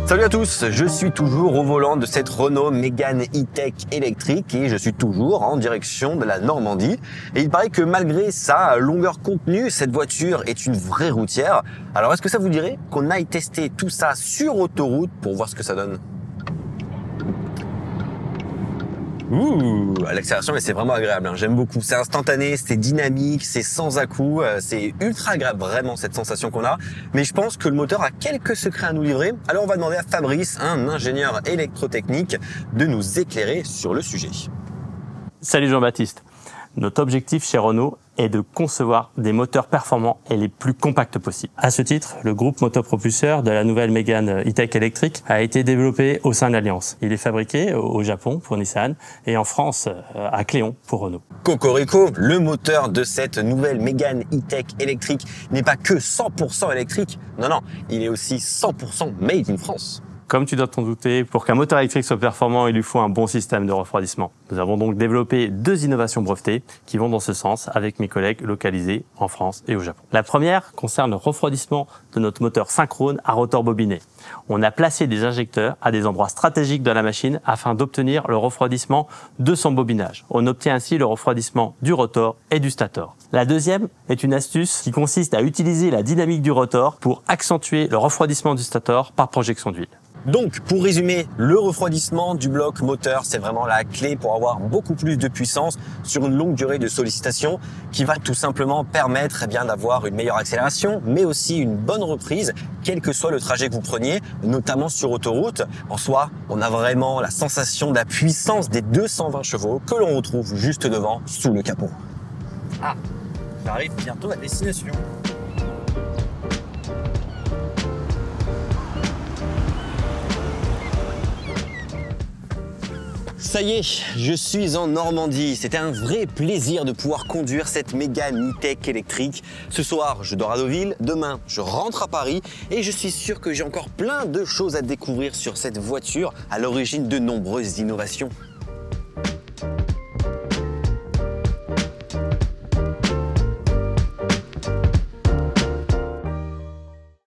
Salut à tous, je suis toujours au volant de cette Renault Mégane E-Tech électrique et je suis toujours en direction de la Normandie. Et il paraît que malgré sa longueur contenue, cette voiture est une vraie routière. Alors est-ce que ça vous dirait qu'on aille tester tout ça sur autoroute pour voir ce que ça donne ? Ouh, l'accélération, c'est vraiment agréable, hein. J'aime beaucoup. C'est instantané, c'est dynamique, c'est sans à-coups, c'est ultra agréable vraiment cette sensation qu'on a. Mais je pense que le moteur a quelques secrets à nous livrer. Alors on va demander à Fabrice, un ingénieur électrotechnique, de nous éclairer sur le sujet. Salut Jean-Baptiste. Notre objectif chez Renault est de concevoir des moteurs performants et les plus compacts possibles. À ce titre, le groupe motopropulseur de la nouvelle Mégane E-Tech électrique a été développé au sein de l'Alliance. Il est fabriqué au Japon pour Nissan et en France à Cléon pour Renault. Cocorico, le moteur de cette nouvelle Mégane E-Tech électrique n'est pas que 100% électrique. Non, il est aussi 100% made in France. Comme tu dois t'en douter, pour qu'un moteur électrique soit performant, il lui faut un bon système de refroidissement. Nous avons donc développé 2 innovations brevetées qui vont dans ce sens avec mes collègues localisés en France et au Japon. La première concerne le refroidissement de notre moteur synchrone à rotor bobiné. On a placé des injecteurs à des endroits stratégiques de la machine afin d'obtenir le refroidissement de son bobinage. On obtient ainsi le refroidissement du rotor et du stator. La deuxième est une astuce qui consiste à utiliser la dynamique du rotor pour accentuer le refroidissement du stator par projection d'huile. Donc, pour résumer, le refroidissement du bloc moteur, c'est vraiment la clé pour avoir beaucoup plus de puissance sur une longue durée de sollicitation qui va tout simplement permettre d'avoir une meilleure accélération, mais aussi une bonne reprise, quel que soit le trajet que vous preniez, notamment sur autoroute. En soi, on a vraiment la sensation de la puissance des 220 chevaux que l'on retrouve juste devant, sous le capot. Ah, j'arrive bientôt à destination. Ça y est, je suis en Normandie. C'était un vrai plaisir de pouvoir conduire cette Mégane E-Tech électrique. Ce soir, je dors à Deauville. Demain, je rentre à Paris. Et je suis sûr que j'ai encore plein de choses à découvrir sur cette voiture à l'origine de nombreuses innovations.